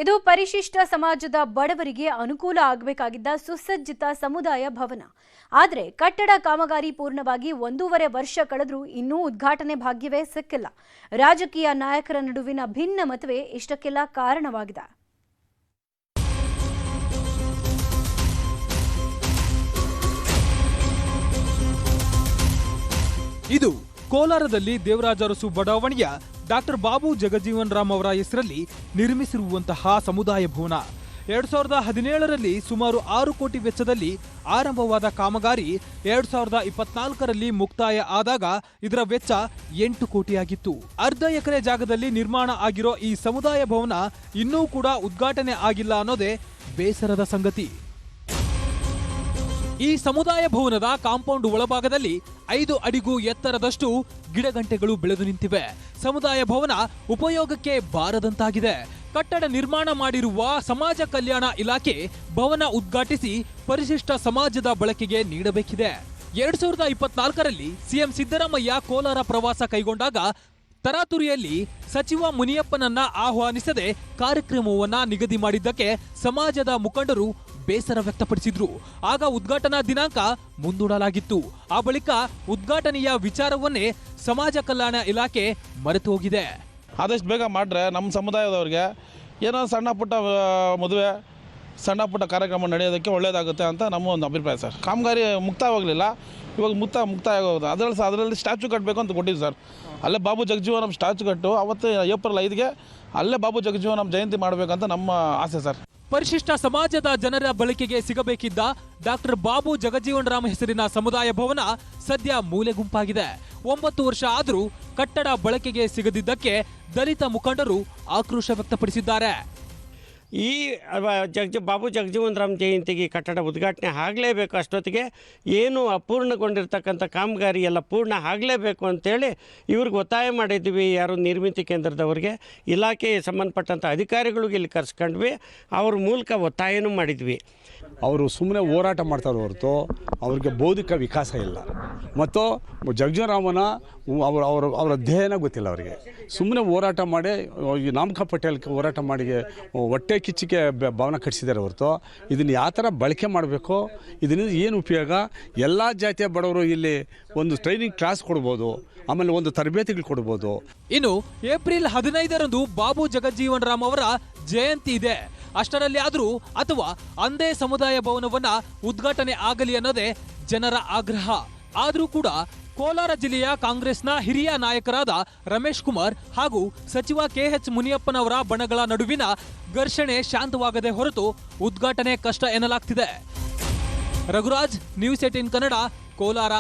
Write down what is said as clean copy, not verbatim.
ಇದು ಪರಿಶಿಷ್ಟ ಸಮಾಜದ ಬಡವರಿಗೆ ಅನುಕೂಲ ಆಗಬೇಕಾಗಿದ್ದ ಸುಸಜ್ಜಿತ ಸಮುದಾಯ ಭವನ. ಆದರೆ ಕಟ್ಟಡ ಕಾಮಗಾರಿ ಪೂರ್ಣವಾಗಿ 1.5 ವರ್ಷ ಕಳೆದರೂ ಇನ್ನೂ ಉದ್ಘಾಟನೆ ಭಾಗ್ಯವೇ ಸಿಕ್ಕಿಲ್ಲ. ರಾಜಕೀಯ ನಾಯಕರ ನಡುವಿನ ಭಿನ್ನಮತವೇ ಇಷ್ಟಕ್ಕೆಲ್ಲ ಕಾರಣವಾಗಿದೆ. ಇದು ಕೋಲಾರದಲ್ಲಿ ದೇವರಾಜ ಅರಸು ಬಡಾವಣೆಯ ಡಾಕ್ಟರ್ ಬಾಬು ಜಗಜೀವನ್ ರಾಮ್ ಅವರ ಹೆಸರಲ್ಲಿ ನಿರ್ಮಿಸಿರುವಂತಹ ಸಮುದಾಯ ಭವನ 2017ರಲ್ಲಿ ಸುಮಾರು 6 ಕೋಟಿ ವೆಚ್ಚದಲ್ಲಿ ಆರಂಭವಾದ ಕಾಮಗಾರಿ 2024ರಲ್ಲಿ ಮುಕ್ತಾಯ ಆದಾಗ ಇದರ ವೆಚ್ಚ 8 ಕೋಟಿಯಾಗಿತ್ತು. ಅರ್ಧ ಎಕರೆ ಜಾಗದಲ್ಲಿ ನಿರ್ಮಾಣ ಆಗಿರೋ ಈ ಸಮುದಾಯ ಭವನ ಇನ್ನೂ ಕೂಡ ಉದ್ಘಾಟನೆ ಆಗಿಲ್ಲ ಅನ್ನೋದೇ ಬೇಸರದ ಸಂಗತಿ. ಈ ಸಮುದಾಯ ಭವನದ ಕಾಂಪೌಂಡ್ ಒಳಭಾಗದಲ್ಲಿ 5 ಅಡಿಗೂ ಎತ್ತರದಷ್ಟು ಗಿಡಗಂಟೆಗಳು ಬೆಳೆದು ನಿಂತಿವೆ. ಸಮುದಾಯ ಭವನ ಉಪಯೋಗಕ್ಕೆ ಬಾರದಂತಾಗಿದೆ. ಕಟ್ಟಡ ನಿರ್ಮಾಣ ಮಾಡಿರುವ ಸಮಾಜ ಕಲ್ಯಾಣ ಇಲಾಖೆ ಭವನ ಉದ್ಘಾಟಿಸಿ ಪರಿಶಿಷ್ಟ ಸಮಾಜದ ಬಳಕೆಗೆ ನೀಡಬೇಕಿದೆ. 2024ರಲ್ಲಿ ಸಿಎಂ ಸಿದ್ದರಾಮಯ್ಯ ಕೋಲಾರ ಪ್ರವಾಸ ಕೈಗೊಂಡಾಗ ತರಾತುರಿಯಲ್ಲಿ ಸಚಿವ ಮುನಿಯಪ್ಪನನ್ನ ಆಹ್ವಾನಿಸದೆ ಕಾರ್ಯಕ್ರಮವನ್ನ ನಿಗದಿ ಮಾಡಿದ್ದಕ್ಕೆ ಸಮಾಜದ ಮುಖಂಡರು ಬೇಸರ ವ್ಯಕ್ತಪಡಿಸಿದ್ರು. ಆಗ ಉದ್ಘಾಟನಾ ದಿನಾಂಕ ಮುಂದೂಡಲಾಗಿತ್ತು. ಆ ಬಳಿಕ ಉದ್ಘಾಟನೆಯ ವಿಚಾರವನ್ನೇ ಸಮಾಜ ಕಲ್ಯಾಣ ಇಲಾಖೆ ಮರೆತು ಹೋಗಿದೆ. ಆದಷ್ಟು ಬೇಗ ಮಾಡ್ರೆ ನಮ್ಮ ಸಮುದಾಯದವ್ರಿಗೆ ಏನೋ ಸಣ್ಣ ಪುಟ್ಟ ಮದುವೆ ಸಣ್ಣ ಪುಟ್ಟ ಕಾರ್ಯಕ್ರಮ ನಡೆಯೋದಕ್ಕೆ ಒಳ್ಳೆಯದಾಗುತ್ತೆ ಅಂತ ನಮ್ಮ ಒಂದು ಅಭಿಪ್ರಾಯ ಸರ್. ಕಾಮಗಾರಿ ಮುಕ್ತಾಯವಾಗಲಿಲ್ಲ, ಇವಾಗ ಮುಕ್ತಾಯ ಆಗೋದು. ಅದರಲ್ಲಿ ಸ್ಟ್ಯಾಚು ಕಟ್ಟಬೇಕು ಅಂತ ಕೊಟ್ಟಿದ್ದು ಸರ್. ಅಲ್ಲೇ ಬಾಬು ಜಗಜೀವನಂ ಸ್ಟ್ಯಾಚು ಕಟ್ಟು ಅವತ್ತು ಏಪ್ರಿಲ್ 5ಗೆ ಅಲ್ಲೇ ಬಾಬು ಜಗಜೀವನಂ ಜಯಂತಿ ಮಾಡಬೇಕಂತ ನಮ್ಮ ಆಸೆ ಸರ್. ಪರಿಶಿಷ್ಟ ಸಮಾಜದ ಜನರ ಬಳಕೆಗೆ ಸಿಗಬೇಕಿದ್ದ ಡಾಕ್ಟರ್ ಬಾಬು ಜಗಜೀವನ್ ರಾಮ್ ಹೆಸರಿನ ಸಮುದಾಯ ಭವನ ಸದ್ಯ ಮೂಲೆ ಗುಂಪಾಗಿದೆ. 9 ವರ್ಷ ಆದರೂ ಕಟ್ಟಡ ಬಳಕೆಗೆ ಸಿಗದಿದ್ದಕ್ಕೆ ದಲಿತ ಮುಖಂಡರು ಆಕ್ರೋಶ ವ್ಯಕ್ತಪಡಿಸಿದ್ದಾರೆ. ಈ ಬಾಬು ಜಗಜೀವನ್ ರಾಮ್ ಜಯಂತಿಗೆ ಕಟ್ಟಡ ಉದ್ಘಾಟನೆ ಆಗಲೇಬೇಕು. ಅಷ್ಟೊತ್ತಿಗೆ ಏನು ಅಪೂರ್ಣಗೊಂಡಿರ್ತಕ್ಕಂಥ ಕಾಮಗಾರಿ ಎಲ್ಲ ಪೂರ್ಣ ಆಗಲೇಬೇಕು ಅಂತೇಳಿ ಇವ್ರಿಗೆ ಒತ್ತಾಯ ಮಾಡಿದ್ವಿ. ಯಾರು ನಿರ್ಮಿತಿ ಕೇಂದ್ರದವ್ರಿಗೆ, ಇಲಾಖೆಗೆ ಸಂಬಂಧಪಟ್ಟಂಥ ಅಧಿಕಾರಿಗಳಿಗೆ ಇಲ್ಲಿ ಕರೆಸ್ಕೊಂಡ್ವಿ. ಅವ್ರ ಮೂಲಕ ಒತ್ತಾಯನೂ ಮಾಡಿದ್ವಿ. ಅವರು ಸುಮ್ಮನೆ ಹೋರಾಟ ಮಾಡ್ತಾರೆ ಹೊರತು ಅವ್ರಿಗೆ ಬೌದ್ಧಿಕ ವಿಕಾಸ ಇಲ್ಲ. ಮತ್ತು ಜಗಜೀವನರಾಮನ ಅವರ ಅಧ್ಯಯನ ಗೊತ್ತಿಲ್ಲ ಅವರಿಗೆ. ಸುಮ್ಮನೆ ಹೋರಾಟ ಮಾಡಿ ಈ ನಾಮಕ ಪಟೇಲ್ಗೆ ಹೋರಾಟ ಮಾಡಿ ಹೊಟ್ಟೆ ಕಿಚ್ಚಿಗೆ ಭವನ ಕಟ್ಟಿಸಿದ್ದಾರೆ ಹೊರತು ಇದನ್ನು ಯಾವ ಥರ ಬಳಕೆ ಮಾಡಬೇಕು, ಇದರಿಂದ ಏನು ಉಪಯೋಗ, ಎಲ್ಲ ಜಾತಿಯ ಬಡವರು ಇಲ್ಲಿ ಒಂದು ಟ್ರೈನಿಂಗ್ ಕ್ಲಾಸ್ ಕೊಡ್ಬೋದು, ಆಮೇಲೆ ಒಂದು ತರಬೇತಿಗಳು ಕೊಡ್ಬೋದು. ಇನ್ನು ಏಪ್ರಿಲ್ 15ರಂದು ಬಾಬು ಜಗಜೀವನ್ ರಾಮ್ ಅವರ ಜಯಂತಿ ಇದೆ. ಅಷ್ಟರಲ್ಲಿ ಆದರೂ ಅಥವಾ ಅಂದೇ ಸಮುದಾಯ ಭವನವನ್ನ ಉದ್ಘಾಟನೆ ಆಗಲಿ ಅನ್ನೋದೇ ಜನರ ಆಗ್ರಹ. ಆದರೂ ಕೂಡ ಕೋಲಾರ ಜಿಲ್ಲೆಯ ಕಾಂಗ್ರೆಸ್ನ ಹಿರಿಯ ನಾಯಕರಾದ ರಮೇಶ್ ಕುಮಾರ್ ಹಾಗೂ ಸಚಿವ KH ಮುನಿಯಪ್ಪನವರ ಬಣಗಳ ನಡುವಿನ ಘರ್ಷಣೆ ಶಾಂತವಾಗದೆ ಹೊರತು ಉದ್ಘಾಟನೆ ಕಷ್ಟ ಎನ್ನಲಾಗ್ತಿದೆ. ರಘುರಾಜ್, ನ್ಯೂಸ್ 18 ಕನ್ನಡ, ಕೋಲಾರ.